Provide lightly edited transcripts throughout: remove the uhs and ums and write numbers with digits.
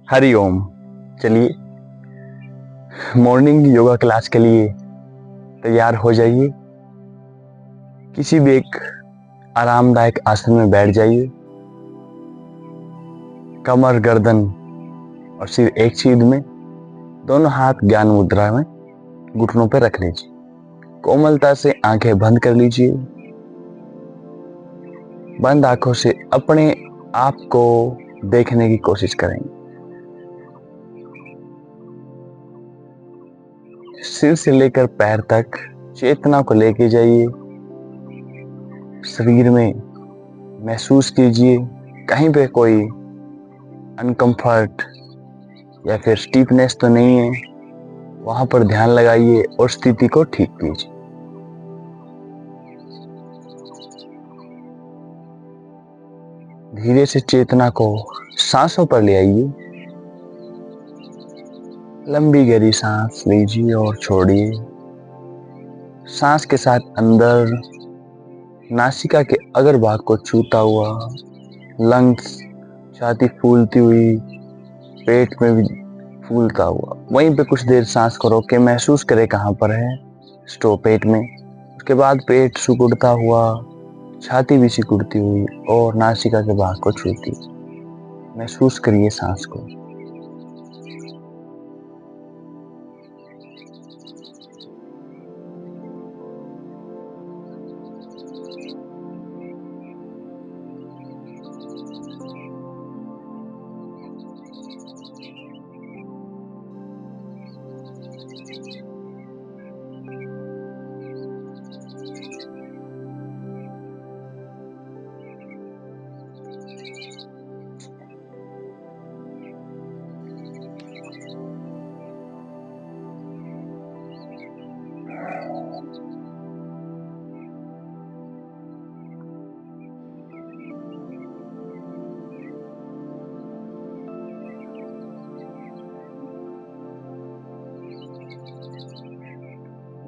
हरिओम। चलिए morning yoga class के लिए तैयार हो जाइए। किसी भी एक आरामदायक आसन में बैठ जाइए। कमर, गर्दन और सिर एक सीध में, दोनों हाथ ज्ञान मुद्रा में घुटनों पर रख लीजिए। कोमलता से आंखें बंद कर लीजिए। बंद आंखों से अपने आप को देखने की कोशिश करेंगे। सिर से लेकर पैर तक चेतना को लेके जाइए। शरीर में महसूस कीजिए कहीं पे कोई अनकंफर्ट या फिर स्टीफनेस तो नहीं है। वहां पर ध्यान लगाइए और स्थिति को ठीक कीजिए। धीरे से चेतना को सांसों पर ले आइए। लंबी गहरी सांस लीजिए और छोड़िए। सांस के साथ अंदर नासिका के अगर भाग को छूता हुआ, लंग्स, छाती फूलती हुई, पेट में भी फूलता हुआ। वहीं पे कुछ देर सांस को रोक के महसूस करें कहाँ पर है, स्टोव पेट में। उसके बाद पेट सिकुड़ता हुआ, छाती भी सिकुड़ती हुई और नासिका के भाग को छूती। महसूस करिए सांस को।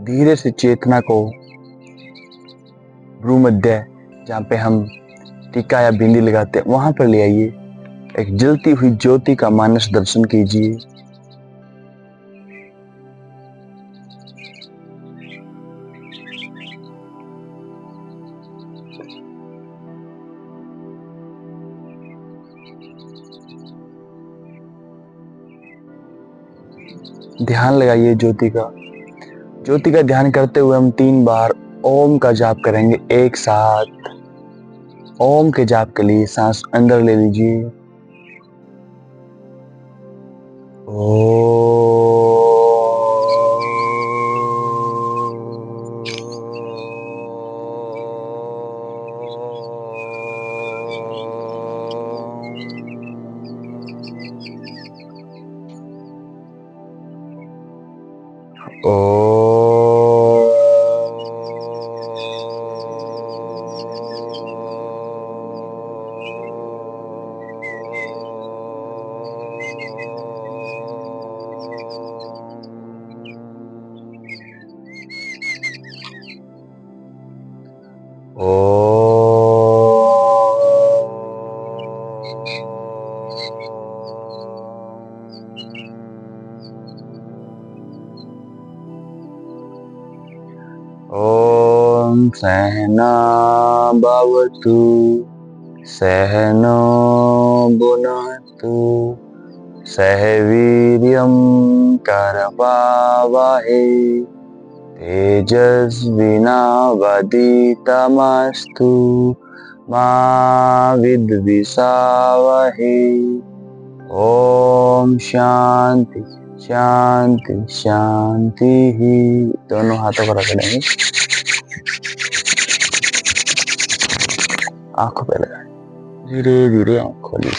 धीरे से चेतना को भ्रूमध्य, जहाँ पे हम टीका या बिंदी लगाते हैं, वहां पर ले आइए। एक जलती हुई ज्योति का मानस दर्शन कीजिए। ध्यान लगाइए ज्योति का। ज्योति का ध्यान करते हुए हम 3 बार ओम का जाप करेंगे एक साथ। ओम के जाप के लिए सांस अंदर ले लीजिए। ओ ओम सहना भवतु सहनो भुनक्तु सह वीर्यं करवावहै तेजस्विनावधीतमस्तु मा विद्विषावहै। ओम शांति शांति शांति ही। दोनों हाथों को रगड़ेंगे, आंखों पे लगाए, धीरे धीरे आंख खोलिए।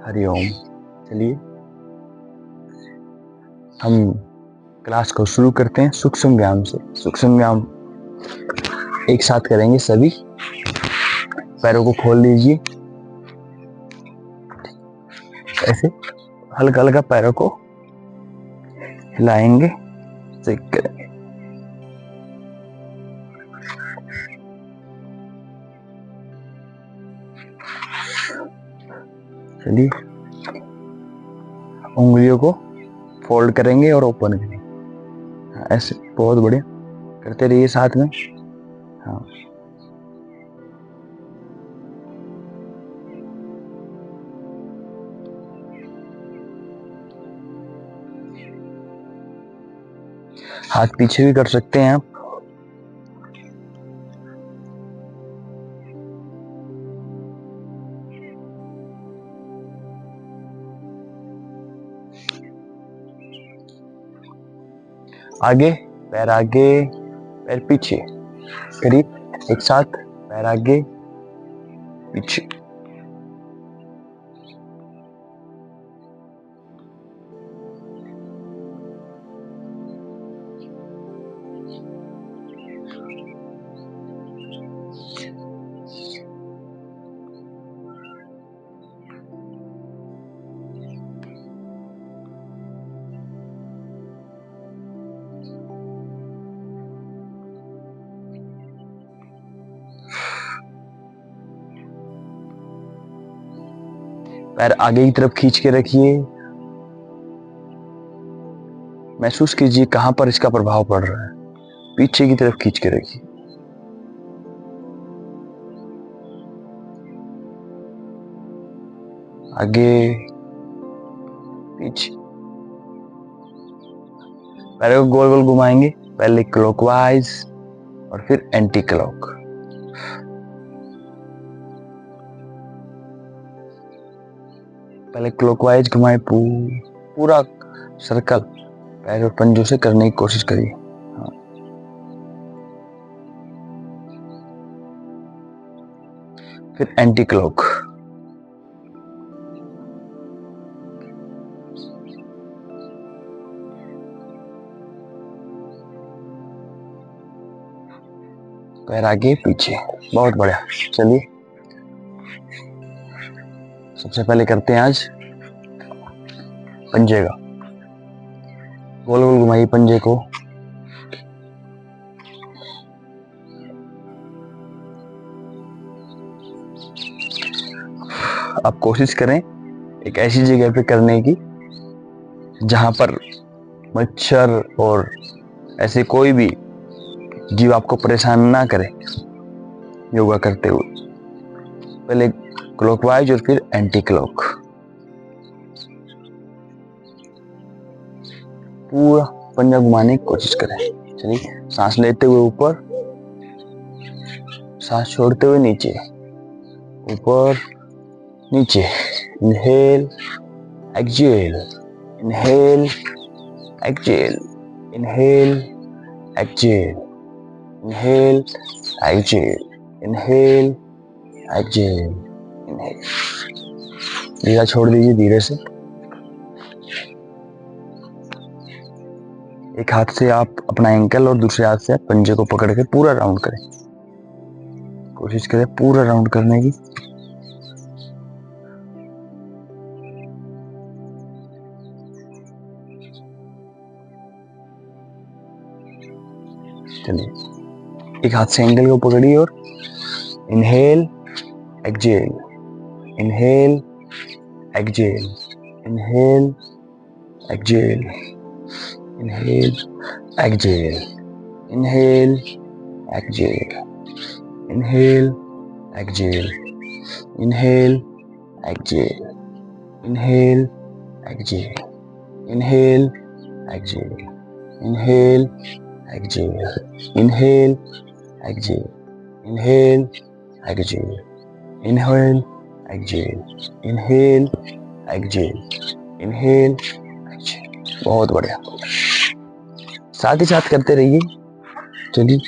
हरिओम। चलिए हम क्लास को शुरू करते हैं सूक्ष्म व्यायाम से। सूक्ष्म व्यायाम एक साथ करेंगे सभी। पैरों को खोल लीजिए, ऐसे हल्का हल्का पैरों को हिलाएंगे, चेक करेंगे। चलिए उंगलियों को फोल्ड करेंगे और ओपन करेंगे। हाँ, ऐसे बहुत बढ़िया करते रहिए साथ में। हाँ, हाथ पीछे भी कर सकते हैं आप। आगे, पैर पीछे, करीब एक साथ, पैर आगे पीछे। पैर आगे की तरफ खींच के रखिए। महसूस कीजिए कहां पर इसका प्रभाव पड़ रहा है। पीछे की तरफ खींच के रखिए। आगे पीछे। पैरों को गोल गोल घुमाएंगे, पहले क्लॉकवाइज और फिर एंटी क्लॉक। पहले क्लॉकवाइज घुमाए, पूरा सर्कल पैर और पंजों से करने की कोशिश करिए। हाँ। फिर एंटी क्लॉक। पैर आगे पीछे, बहुत बढ़िया। चलिए सबसे पहले करते हैं आज पंजे का। गोल गोल घुमाइए पंजे को। आप कोशिश करें एक ऐसी जगह पे करने की जहां पर मच्छर और ऐसे कोई भी जीव आपको परेशान ना करे योगा करते हुए। पहले क्लॉकवाइज और फिर एंटी क्लॉक। पूरा पंजा घुमाने की कोशिश करें। चलिए सांस लेते हुए ऊपर, सांस छोड़ते हुए नीचे, ऊपर नीचे। Inhale exhale, inhale exhale, inhale exhale, inhale exhale, inhale exhale, inhale. धीरे छोड़ दीजिए धीरे से। एक हाथ से आप अपना एंकल और दूसरे हाथ से आप पंजे को पकड़ के पूरा राउंड करें। कोशिश करें पूरा राउंड करने की। चलिए एक हाथ से एंकल को पकड़िए और inhale exhale, inhale exhale, inhale exhale, inhale exhale, inhale exhale, inhale exhale, inhale exhale, inhale exhale, inhale exhale, inhale exhale, inhale exhale, inhale exhale, inhale exhale, inhale exhale, inhale exhale. बहुत बढ़िया। साथ ही साथ करते रहिए। चलिए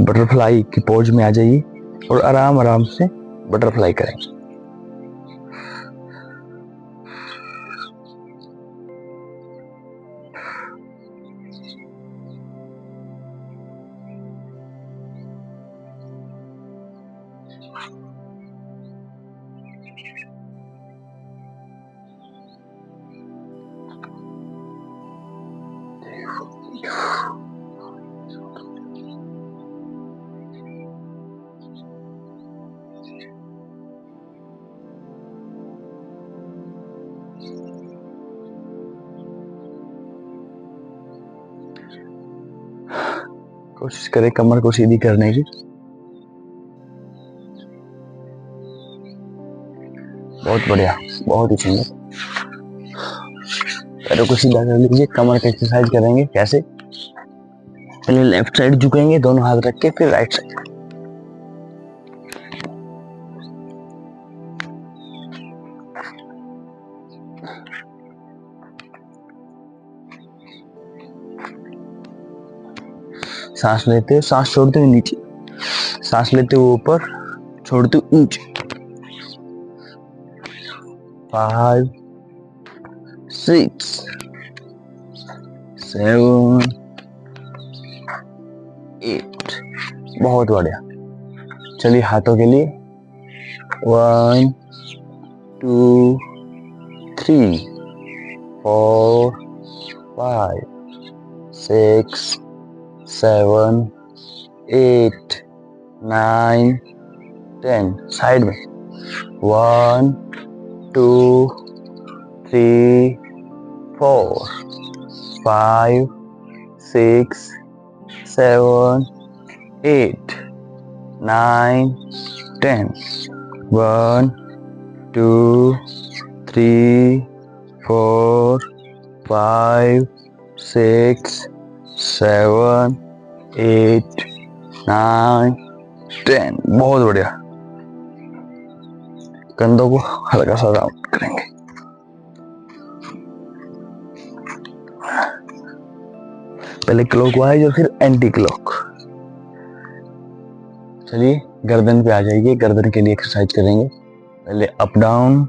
बटरफ्लाई की pose में आ जाइए और आराम आराम से बटरफ्लाई करें। कोशिश करें कमर को सीधी करने की। बहुत बढ़िया, बहुत ही सुंदर। पैरों को सीधा कर लीजिए। कमर का एक्सरसाइज करेंगे। कैसे? पहले लेफ्ट साइड झुकेंगे दोनों हाथ रख के, फिर राइट साइड। सांस लेते हुए, सांस छोड़ते हुए नीचे, सांस लेते हुए ऊपर, छोड़ते हुए नीचे। 5 6 7 8। बहुत बढ़िया। चलिए हाथों के लिए 1 2 3 4 5 6 7 8 9 10। साइड में 1 2 3 4 5 6 7 8 9 10। 1 2 3 4 5 6 7 8 9 10। बहुत बढ़िया। कंधों को हल्का सा राउंड करेंगे। पहले क्लॉकवाइज और फिर एंटी क्लॉक। चलिए गर्दन पे आ जाइए। गर्दन के लिए एक्सरसाइज करेंगे। पहले up down,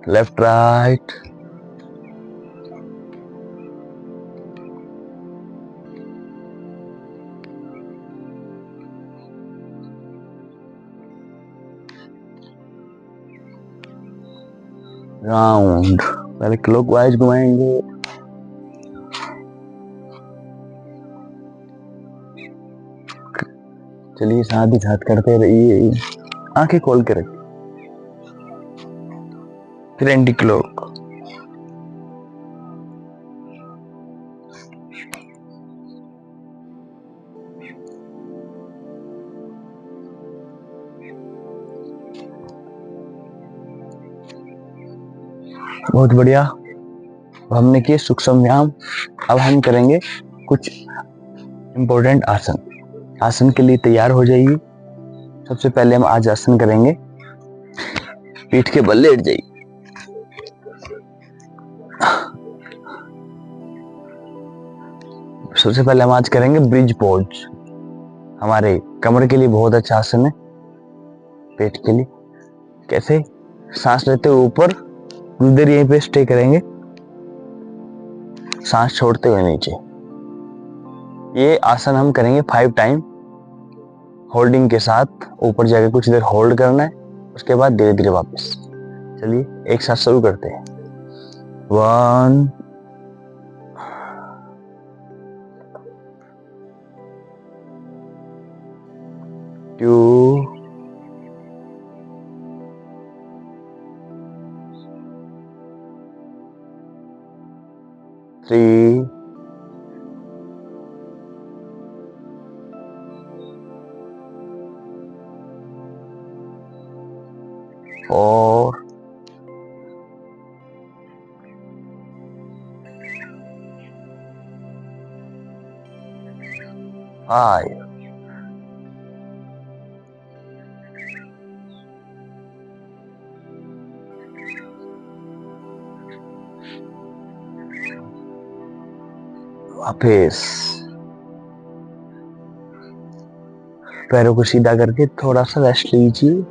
left right, round. पहले क्लॉकवाइज घुमाएंगे, चलिए साथ ही साथ करते रहिए। आंखें खोल के रखिए। फिर एंटी क्लॉक। बहुत बढ़िया। अब हमने किए सूक्ष्म व्यायाम। अब हम करेंगे कुछ इंपॉर्टेंट आसन। आसन के लिए तैयार हो जाइए। सबसे पहले हम आज आसन करेंगे, पीठ के बल लेट जाइए। सबसे पहले हम आज करेंगे ब्रिज पोज। हमारे कमर के लिए बहुत अच्छा आसन है, पेट के लिए। कैसे? सांस लेते हुए ऊपर, कुछ देर यहीं पे स्टे करेंगे, सांस छोड़ते हुए नीचे। ये आसन हम करेंगे 5 टाइम होल्डिंग के साथ। ऊपर जाकर कुछ देर होल्ड करना है, उसके बाद धीरे धीरे वापस। चलिए एक साथ शुरू करते हैं। 1 2 3 4 5 वापस। पैरों को सीधा करके थोड़ा सा रेस्ट लीजिए।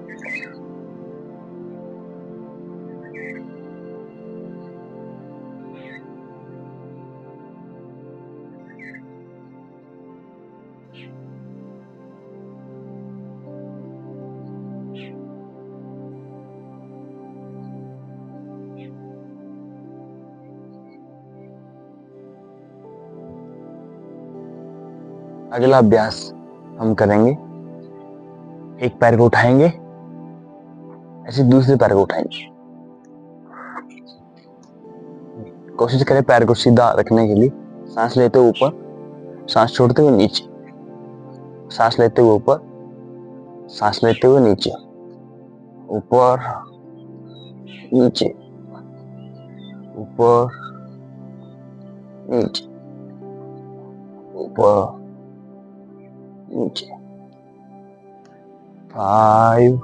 अगला अभ्यास हम करेंगे, एक पैर को उठाएंगे, ऐसे दूसरे पैर को उठाएंगे। कोशिश करें पैर को सीधा रखने के लिए। सांस लेते हुए ऊपर, सांस छोड़ते हुए नीचे, सांस लेते हुए ऊपर, सांस लेते हुए नीचे, ऊपर नीचे, ऊपर नीचे, ऊपर नीचे। 5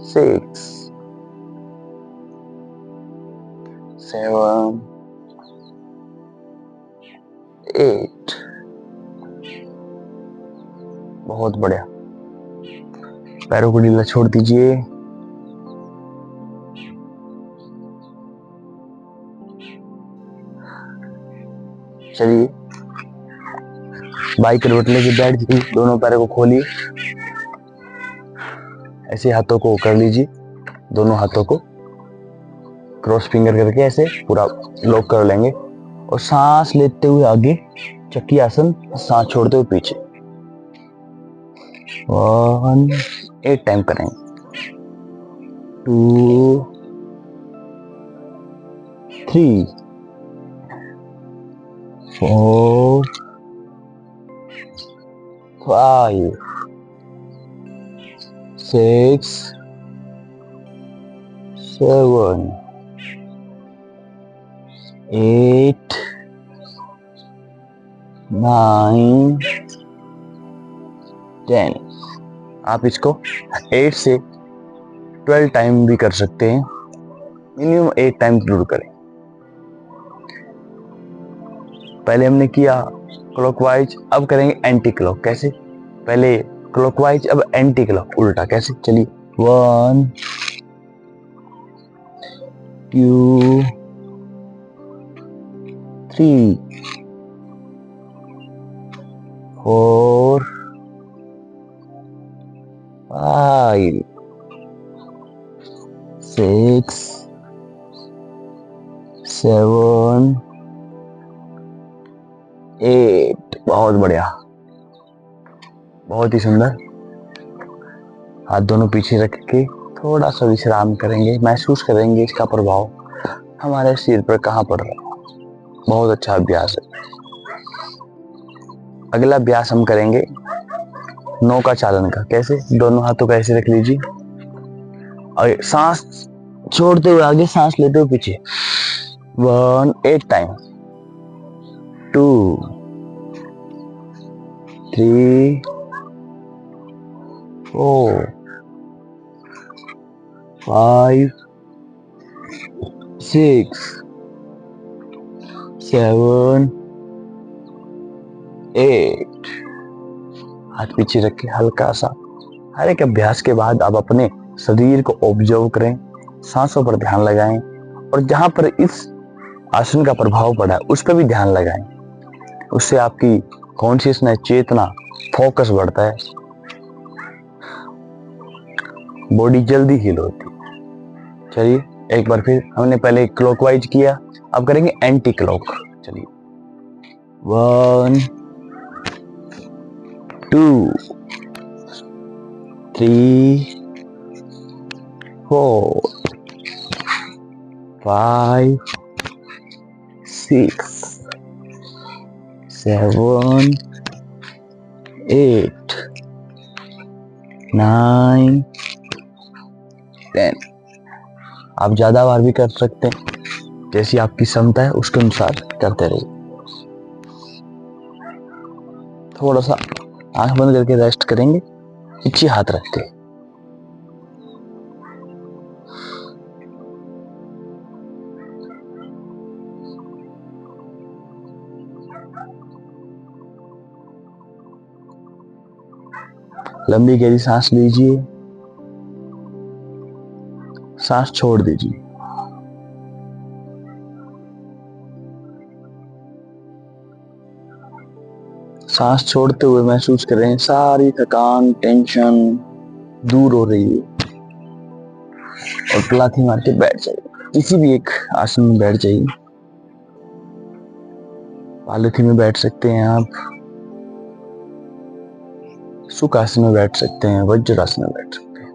6 7 8। बहुत बढ़िया। पैरों को ढीला छोड़ दीजिए। चलिए बाई करवट लेके बैठ जाइए, दोनों पैरों को खोलिए, ऐसे हाथों को कर लीजिए, दोनों हाथों को क्रॉस फिंगर करके ऐसे पूरा लॉक कर लेंगे और सांस लेते हुए आगे चक्की आसन, सांस छोड़ते हुए पीछे। 1 8 टाइम करेंगे। 2 3 4 5 6 7 8 9 10। आप इसको 8 से 12 टाइम भी कर सकते हैं, मिनिमम 8 टाइम जरूर करें। पहले हमने किया क्लॉकवाइज, अब करेंगे एंटी क्लॉक। कैसे? पहले क्लॉकवाइज, अब एंटी क्लॉक, उल्टा। कैसे? चलिए 1 2 3 4 5 6 7 8। बहुत बढ़िया, बहुत ही सुंदर। हाथ दोनों पीछे रख के थोड़ा सा विश्राम करेंगे, महसूस करेंगे इसका प्रभाव हमारे सिर पर कहाँ पड़ रहा है। बहुत अच्छा अभ्यास है। अगला अभ्यास हम करेंगे नौका चालन का। कैसे? दोनों हाथों को ऐसे रख लीजिए और सांस छोड़ते हुए आगे, सांस लेते हुए पीछे। 1 8 टाइम। 2 3 4 5 6 7 8। हाथ पीछे रखे हल्का सा। हर एक अभ्यास के बाद आप अपने शरीर को ऑब्जर्व करें, सांसों पर ध्यान लगाएं और जहां पर इस आसन का प्रभाव पड़ा है उस पर भी ध्यान लगाएं। उससे आपकी कॉन्शियसनेस, चेतना, फोकस बढ़ता है, बॉडी जल्दी हील होती है। चलिए एक बार फिर, हमने पहले क्लॉकवाइज किया, अब करेंगे एंटी क्लॉक। चलिए 1 2 3 4 5 6 7 8 9 10। आप ज्यादा बार भी कर सकते हैं, जैसी आपकी क्षमता है उसके अनुसार करते रहिए। थोड़ा सा आंख बंद करके रेस्ट करेंगे, पीछे हाथ रख के। लंबी गहरी सांस लीजिए, सांस छोड़ दीजिए। सांस छोड़ते हुए महसूस कर रहे हैं सारी थकान, टेंशन दूर हो रही है। और पलाथी मार के बैठ जाइए, किसी भी एक आसन में बैठ जाइए। पालथी में बैठ सकते हैं आप, सुखासन में बैठ सकते हैं, वज्रासन में बैठ सकते हैं।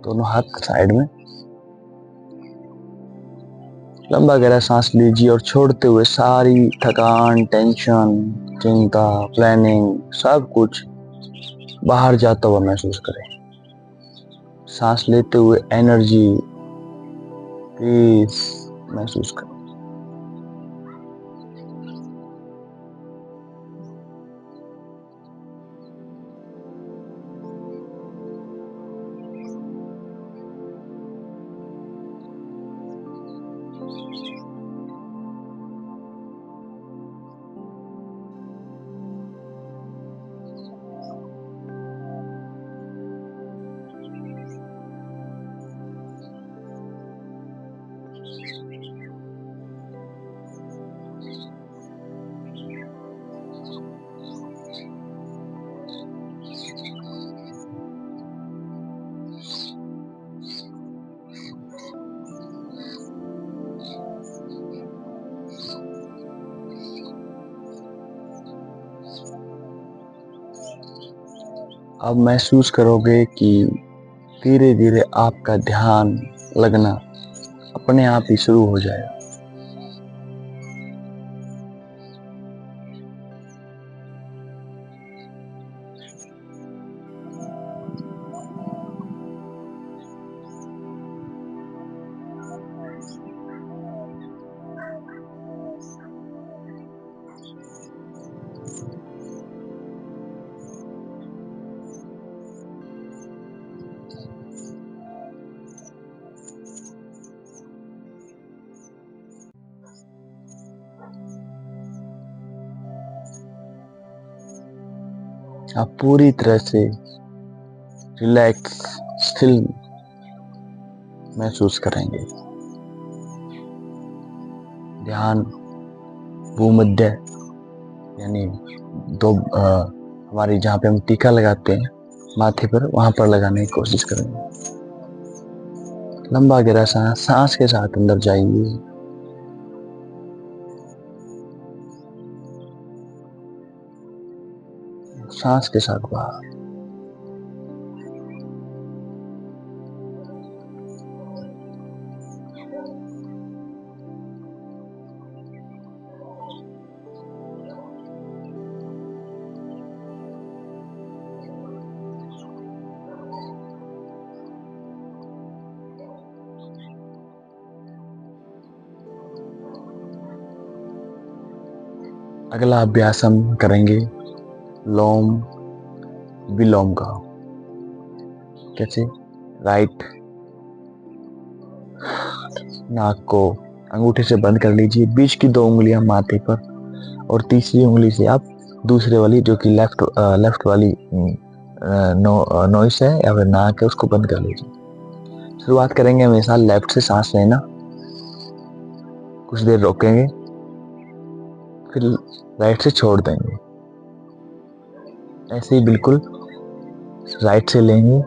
दोनों हाथ साइड में, लंबा गहरा सांस लीजिए और छोड़ते हुए सारी थकान, टेंशन, चिंता, प्लानिंग सब कुछ बाहर जाता हुआ महसूस करें। सांस लेते हुए एनर्जी, पीस महसूस करें। अब महसूस करोगे कि धीरे धीरे आपका ध्यान लगना अपने आप ही शुरू हो जाएगा। आप पूरी तरह से रिलैक्स, स्थिल महसूस करेंगे। ध्यान भूमध्य यानी हमारी जहाँ पे हम टीका लगाते हैं माथे पर, वहां पर लगाने की कोशिश करेंगे। लंबा गहरा सांस के साथ अंदर जाइए, सांस के साथ बाहर। अगला अभ्यास हम करेंगे लोम विलोम का। कैसे? राइट नाक को अंगूठे से बंद कर लीजिए, बीच की 2 उंगलियां माथे पर और तीसरी उंगली से आप दूसरे वाली जो कि लेफ्ट वाली नोइस है या फिर नाक है उसको बंद कर लीजिए। शुरुआत करेंगे हमेशा लेफ्ट से सांस लेना, कुछ देर रोकेंगे, फिर राइट से छोड़ देंगे। ऐसे ही बिल्कुल राइट से लेंगे,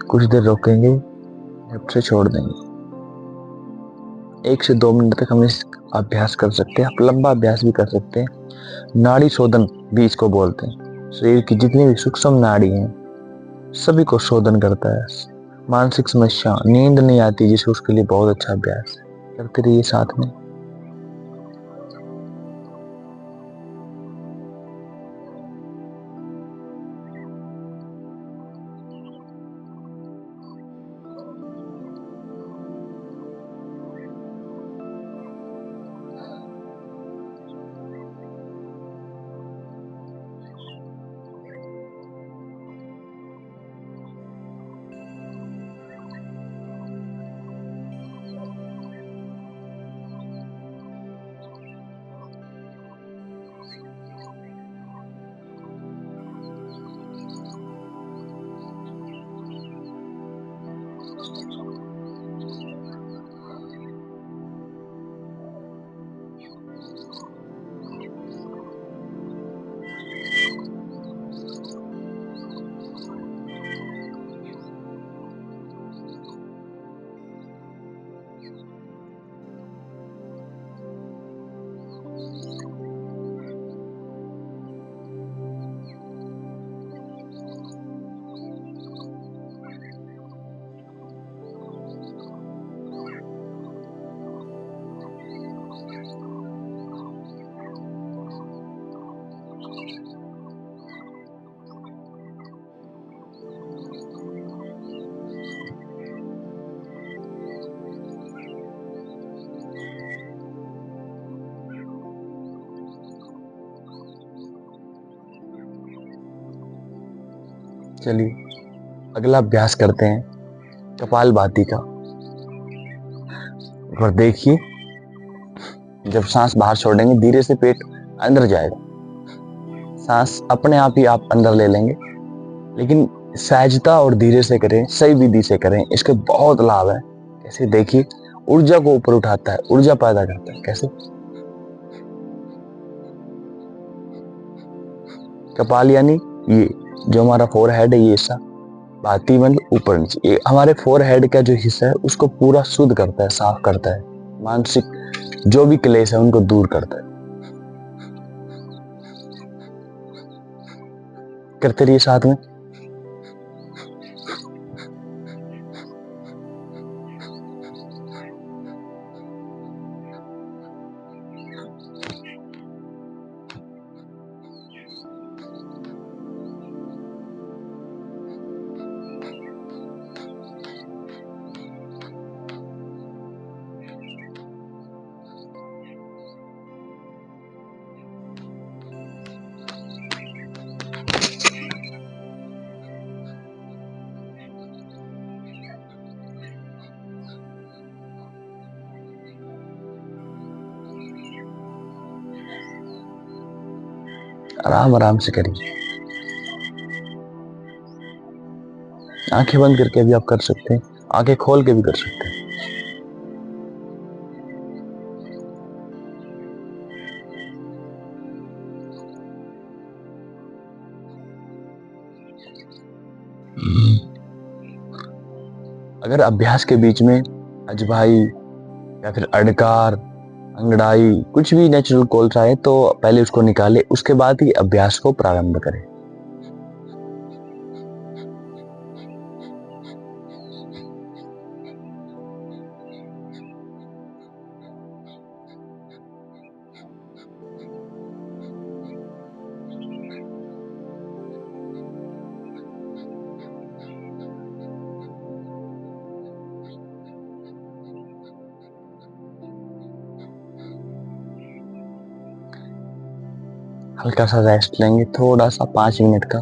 कुछ देर रोकेंगे, लेफ्ट से छोड़ देंगे। 1 से 2 मिनट तक हम इस अभ्यास कर सकते हैं। आप लंबा अभ्यास भी कर सकते हैं। नाड़ी शोधन भी इसको बोलते हैं। शरीर की जितनी भी सूक्ष्म नाड़ी हैं सभी को शोधन करता है। मानसिक समस्या, नींद नहीं आती जिसे, उसके लिए बहुत अच्छा अभ्यास है। करते रहिए साथ में। चलिए अगला अभ्यास करते हैं कपालभाति का। और देखिए, जब सांस बाहर छोड़ेंगे धीरे से पेट अंदर जाएगा, सांस अपने आप ही आप अंदर ले लेंगे, लेकिन सहजता और धीरे से करें, सही विधि से करें, इसके बहुत लाभ है। कैसे? देखिए, ऊर्जा को ऊपर उठाता है, ऊर्जा पैदा करता है। कैसे? कपाल यानी ये जो हमारा फोरहेड है, ये हिस्सा भाती मतलब ऊपर नीचे, ये हमारे फोरहेड का जो हिस्सा है उसको पूरा शुद्ध करता है, साफ करता है, मानसिक जो भी क्लेश है उनको दूर करता है। करते रहिए साथ में। आराम आराम से करिए, आंखें बंद करके भी आप कर सकते हैं, आंखें खोल के भी कर सकते हैं। अगर अभ्यास के बीच में अजवाई या फिर अडकार, अंगड़ाई, कुछ भी नेचुरल कोल्स आए तो पहले उसको निकाले, उसके बाद ही अभ्यास को प्रारंभ करें। हल्का सा रेस्ट लेंगे, थोड़ा सा 5 मिनट का।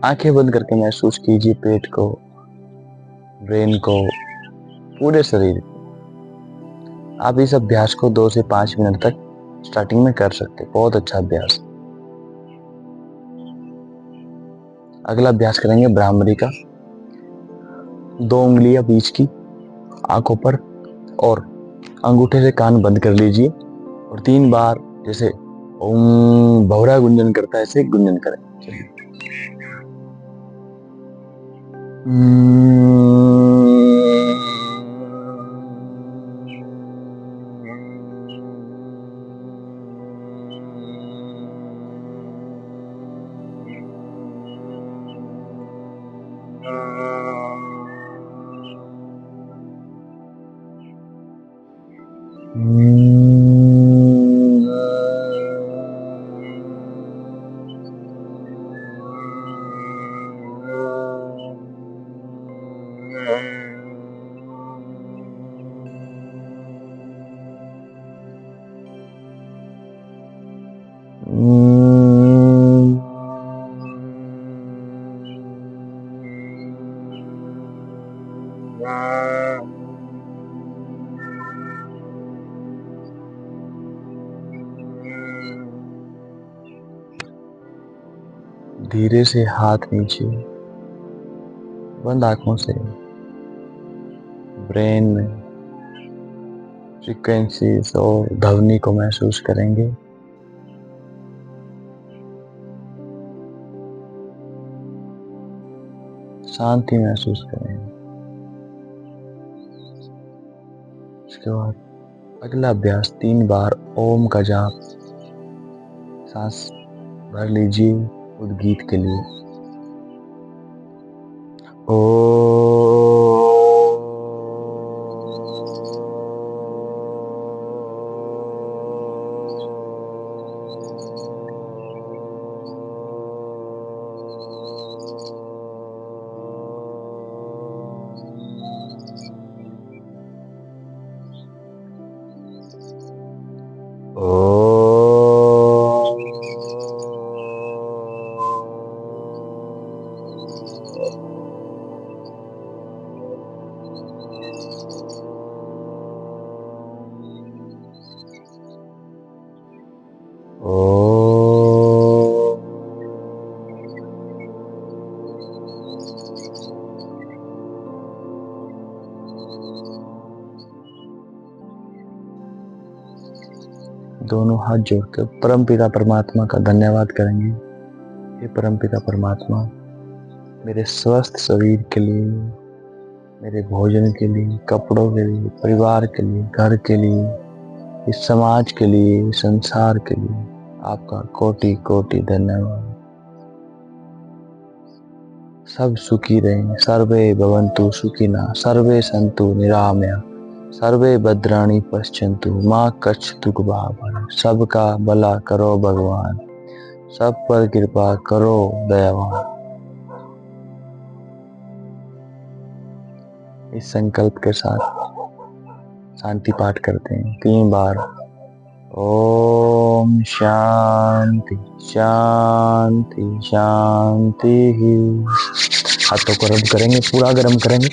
आंखें बंद करके महसूस कीजिए पेट को, ब्रेन को, पूरे शरीर को। आप इस अभ्यास को 2 से 5 मिनट तक स्टार्टिंग में कर सकते हैं। बहुत अच्छा अभ्यास। अगला अभ्यास करेंगे भ्रामरी का। 2 उंगलियां बीच की आंखों पर और अंगूठे से कान बंद कर लीजिए और 3 बार जैसे ओम भौरा गुंजन करता है ऐसे गुंजन करें। चलिए। धीरे से हाथ नीचे, बंद आंखों से ब्रेन में फ्रीक्वेंसीज और ध्वनि को महसूस करेंगे। शांति महसूस करेंगे। उसके बाद अगला अभ्यास 3 बार ओम का जाप। सांस भर लीजिए उद्गीत के लिए। ओ हाथ जोड़कर परमपिता परमात्मा का धन्यवाद करेंगे। हे परमपिता परमात्मा, मेरे स्वस्थ शरीर के लिए, मेरे भोजन के लिए, कपड़ों के लिए, परिवार के लिए, घर के लिए, इस समाज के लिए, संसार के लिए आपका कोटि कोटि धन्यवाद। सब सुखी रहें। सर्वे भवन्तु सुखिनः, सर्वे सन्तु निरामया, सर्वे भद्राणि पश्यन्तु मां कच्छतु दुर्भाग्यः। सबका भला करो भगवान, सब पर कृपा करो दयावान। इस संकल्प के साथ शांति पाठ करते हैं 3 बार। ओम शांति शांति शांति। हाथों को रब करेंगे, पूरा गर्म करेंगे।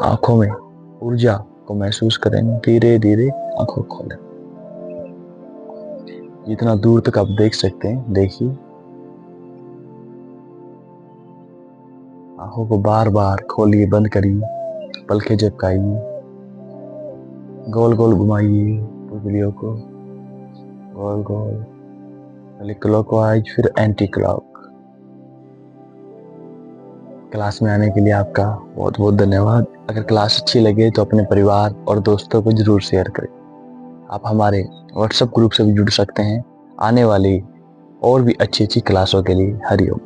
आंखों में ऊर्जा को महसूस करेंगे। धीरे धीरे आंखों खोलें। जितना दूर तक आप देख सकते हैं देखिए। आंखों को बार बार खोलिए, बंद करिए, पलकें झपकाइए, गोल गोल घुमाइए उंगलियों को, गोल गोल, पहले क्लॉकवाइज फिर एंटी क्लॉक। क्लास में आने के लिए आपका बहुत बहुत धन्यवाद। अगर क्लास अच्छी लगे तो अपने परिवार और दोस्तों को जरूर शेयर करें। आप हमारे व्हाट्सएप ग्रुप से भी जुड़ सकते हैं आने वाली और भी अच्छी अच्छी क्लासों के लिए। हरिओम।